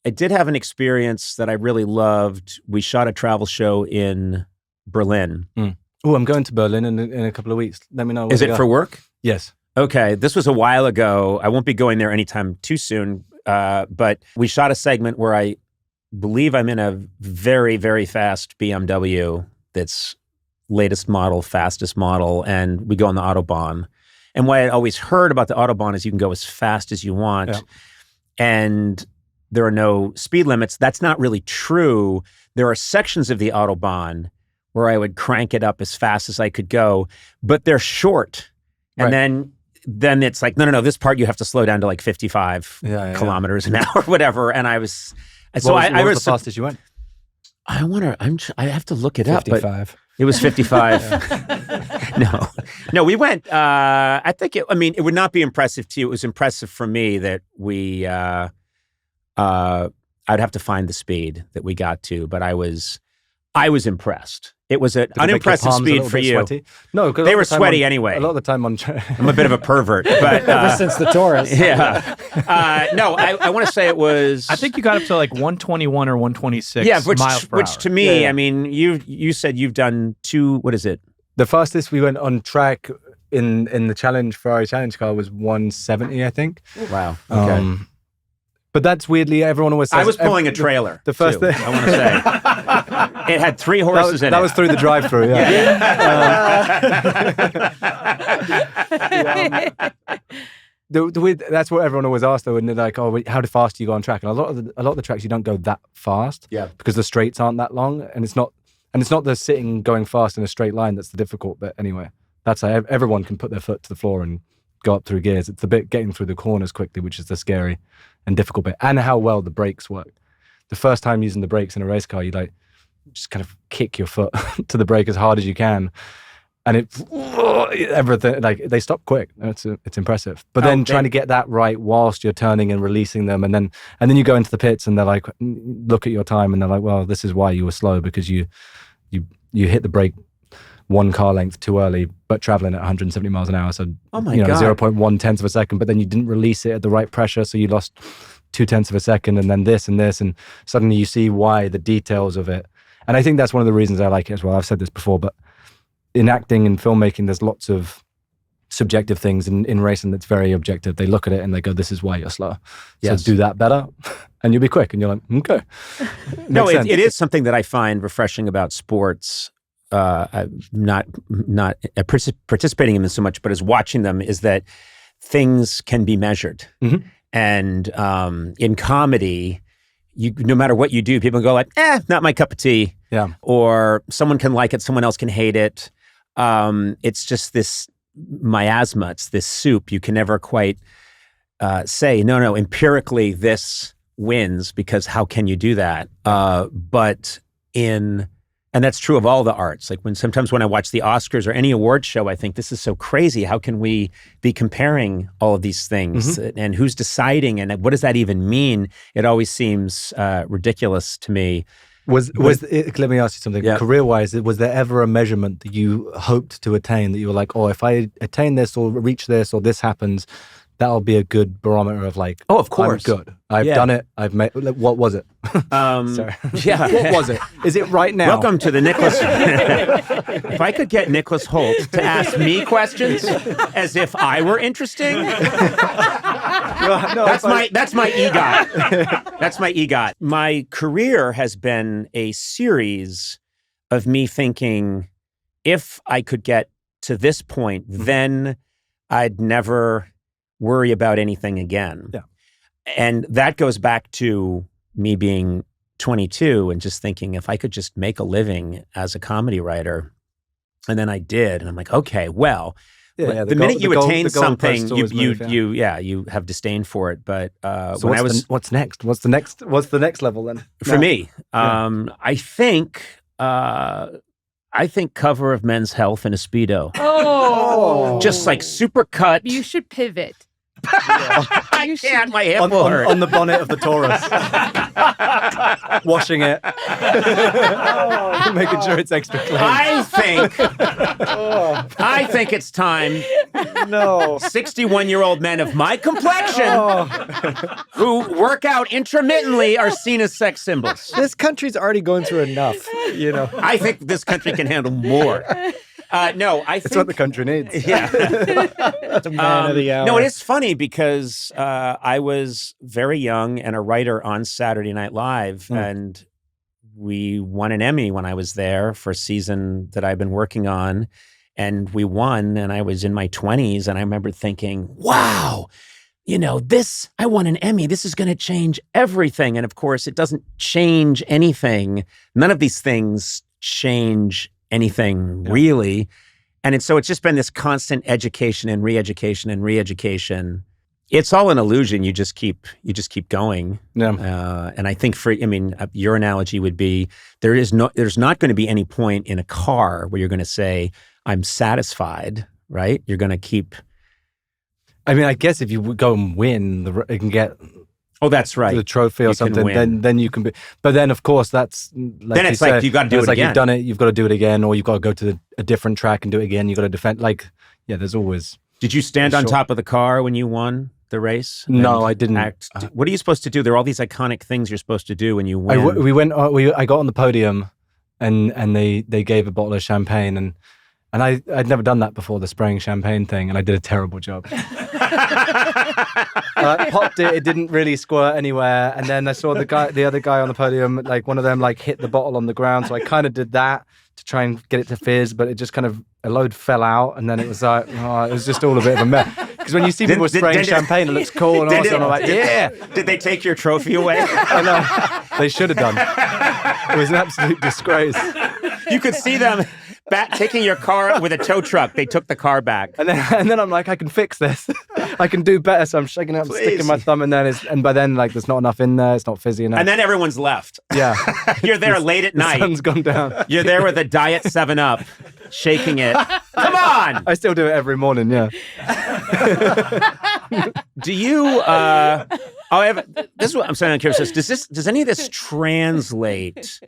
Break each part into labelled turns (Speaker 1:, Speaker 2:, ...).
Speaker 1: I did have an experience that I really loved. We shot a travel show in Berlin.
Speaker 2: Oh, I'm going to Berlin in a couple of weeks. Let me know.
Speaker 1: Is it for work?
Speaker 2: Yes.
Speaker 1: Okay, this was a while ago. I won't be going there anytime too soon, but we shot a segment where I believe I'm in a very, very fast BMW that's latest model, fastest model, and we go on the Autobahn. And what I always heard about the Autobahn is you can go as fast as you want, and there are no speed limits. That's not really true. There are sections of the Autobahn where I would crank it up as fast as I could go, but they're short. And then it's like, no, this part you have to slow down to like 55 kilometers an hour or whatever. And I was,
Speaker 2: what was the fastest you went?
Speaker 1: I have to look it
Speaker 3: 55.
Speaker 1: up. But it was 55. No, we went, I think it would not be impressive to you. It was impressive for me that I'd have to find the speed that we got to, but I was impressed. It was an unimpressive speed for you.
Speaker 2: Sweaty? No,
Speaker 1: they were sweaty anyway.
Speaker 2: A lot of the time
Speaker 1: I'm a bit of a pervert, but
Speaker 3: ever since the Taurus.
Speaker 1: I want to say it was.
Speaker 4: I think you got up to like 121 or 126. Miles per hour.
Speaker 1: To me, I mean, you said you've done two. What is it?
Speaker 2: The fastest we went on track in the Ferrari challenge car was 170, I think.
Speaker 1: Wow. Okay.
Speaker 2: But that's weirdly, everyone always says...
Speaker 1: I was pulling a trailer,
Speaker 2: the first thing
Speaker 1: I want to say. It had 3 horses in it.
Speaker 2: That was through the drive-thru, that's what everyone always asks, though, and they're like, "Oh, how fast do you go on track?" And a lot of the tracks you don't go that fast, because the straights aren't that long, and it's not the sitting going fast in a straight line that's the difficult bit. Anyway, that's how everyone can put their foot to the floor and go up through gears. It's the bit getting through the corners quickly, which is the scary and difficult bit, and how well the brakes work. The first time using the brakes in a race car, you like just kind of kick your foot to the brake as hard as you can, and everything, like, they stop quick. It's impressive. But then trying to get that right whilst you're turning and releasing them, and then you go into the pits and they're like, look at your time, and they're like, well, this is why you were slow, because you hit the brake 1 car length too early, but traveling at 170 miles an hour. So,
Speaker 1: God.
Speaker 2: 0.1 tenths of a second, but then you didn't release it at the right pressure. So you lost 2 tenths of a second, and then this and this. And suddenly you see why, the details of it. And I think that's one of the reasons I like it as well. I've said this before, but in acting and filmmaking, there's lots of subjective things. In racing, that's very objective. They look at it and they go, this is why you're slow. So do that better and you'll be quick. And you're like, okay.
Speaker 1: No, it is something that I find refreshing about sports. Not participating in them so much, but as watching them, is that things can be measured. And in comedy, no matter what you do, people go like, not my cup of tea.
Speaker 2: Yeah. Or
Speaker 1: someone can like it, someone else can hate it. It's just this miasma. It's this soup. You can never quite say, no, empirically this wins, because how can you do that? And that's true of all the arts. Like sometimes when I watch the Oscars or any award show, I think, this is so crazy. How can we be comparing all of these things? And who's deciding? And what does that even mean? It always seems ridiculous to me.
Speaker 2: Let me ask you something. Yeah. Career-wise, was there ever a measurement that you hoped to attain, that you were like, oh, if I attain this or reach this or this happens, that'll be a good barometer of like,
Speaker 1: oh, of course,
Speaker 2: I'm good. I've done it. I've made. What was it?
Speaker 1: Sorry.
Speaker 2: What was it? Is it right now?
Speaker 1: Welcome to the Nicolas. If I could get Nicolas Hoult to ask me questions as if I were interesting. That's my EGOT. That's my EGOT. My career has been a series of me thinking, if I could get to this point, then I'd never worry about anything again.
Speaker 2: Yeah.
Speaker 1: And that goes back to me being 22 and just thinking, if I could just make a living as a comedy writer. And then I did. And I'm like, okay, well, the minute you attain something, you have disdain for it. But
Speaker 2: so what's next? What's the next level then?
Speaker 1: For me, I think cover of Men's Health in a Speedo.
Speaker 5: Oh.
Speaker 1: Just like super cut.
Speaker 5: You should pivot.
Speaker 1: I can't. My hip will hurt.
Speaker 2: On the bonnet of the Taurus. Washing it. Making sure it's extra clean.
Speaker 1: I think it's time
Speaker 2: No.
Speaker 1: 61-year-old men of my complexion who work out intermittently are seen as sex symbols.
Speaker 3: This country's already going through enough,
Speaker 1: I think this country can handle more. No, I think...
Speaker 2: It's what the country needs.
Speaker 1: Yeah.
Speaker 3: That's a man of the hour.
Speaker 1: No, it is funny because I was very young and a writer on Saturday Night Live, and we won an Emmy when I was there for a season that I've been working on, and we won, and I was in my 20s, and I remember thinking, wow, I won an Emmy. This is going to change everything. And of course, it doesn't change anything. None of these things change anything really. And so it's just been this constant education and re-education and re-education. It's all an illusion. You just keep going.
Speaker 2: Yeah.
Speaker 1: And I think your analogy would be there's not going to be any point in a car where you're going to say, I'm satisfied, right? You're going to keep.
Speaker 2: I mean, I guess if you go and win, you can get.
Speaker 1: Oh, that's right.
Speaker 2: The trophy or something, then you can be. But then, of course, that's like
Speaker 1: then it's like you got to do it again.
Speaker 2: You've done it, you've got to do it again, or you've got to go to a different track and do it again. You've got to defend. There's always.
Speaker 1: Did you stand on top of the car when you won the race?
Speaker 2: No, I didn't.
Speaker 1: What are you supposed to do? There are all these iconic things you're supposed to do when you win.
Speaker 2: I got on the podium, and they gave a bottle of champagne, and I'd never done that before, the spraying champagne thing, and I did a terrible job. I popped it. It didn't really squirt anywhere. And then I saw the other guy on the podium, like one of them, like hit the bottle on the ground. So I kind of did that to try and get it to fizz, but it just kind of a load fell out, and then it was like, it was just all a bit of a mess. Because when you see people spraying champagne, it looks cool and awesome. I'm like, yeah.
Speaker 1: Did they take your trophy away?
Speaker 2: I know. They should have done. It was an absolute disgrace.
Speaker 1: You could see them taking your car with a tow truck. They took the car back.
Speaker 2: And then I'm like, I can fix this. I can do better. So I'm shaking it up, sticking my thumb in there. And by then, like, there's not enough in there. It's not fizzy enough.
Speaker 1: And then everyone's left.
Speaker 2: Yeah.
Speaker 1: You're there late at night.
Speaker 2: The sun's gone down.
Speaker 1: You're there with a Diet 7-Up, shaking it. Come on!
Speaker 2: I still do it every morning, yeah.
Speaker 1: Do you... this is what I'm saying. I'm curious. Does any of this translate...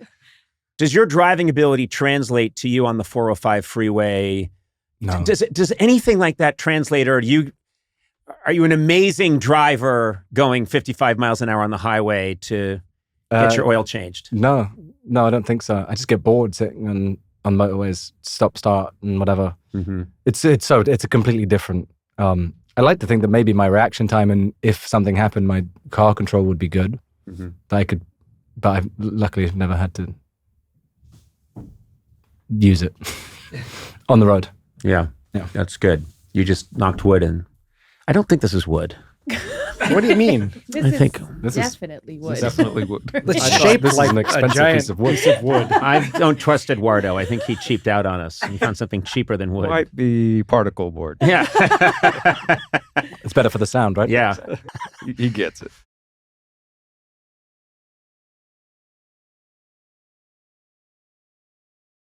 Speaker 1: Does your driving ability translate to you on the 405 freeway?
Speaker 2: No.
Speaker 1: Does anything like that translate, or are you an amazing driver going 55 miles an hour on the highway to get your oil changed?
Speaker 2: No, I don't think so. I just get bored sitting on motorways, stop, start, and whatever. Mm-hmm. It's a completely different. I like to think that maybe my reaction time, and if something happened, my car control would be good. Mm-hmm. But I've luckily never had to use it on the road.
Speaker 1: Yeah, that's good. You just knocked wood in. I don't think this is wood.
Speaker 3: What do you mean?
Speaker 5: This is definitely wood.
Speaker 4: Definitely wood.
Speaker 3: It's shaped like
Speaker 2: an expensive piece of wood.
Speaker 1: I don't trust Eduardo. I think he cheaped out on us. He found something cheaper than wood.
Speaker 6: Might be particle board.
Speaker 1: Yeah.
Speaker 2: It's better for the sound, right?
Speaker 1: Yeah.
Speaker 6: He gets it.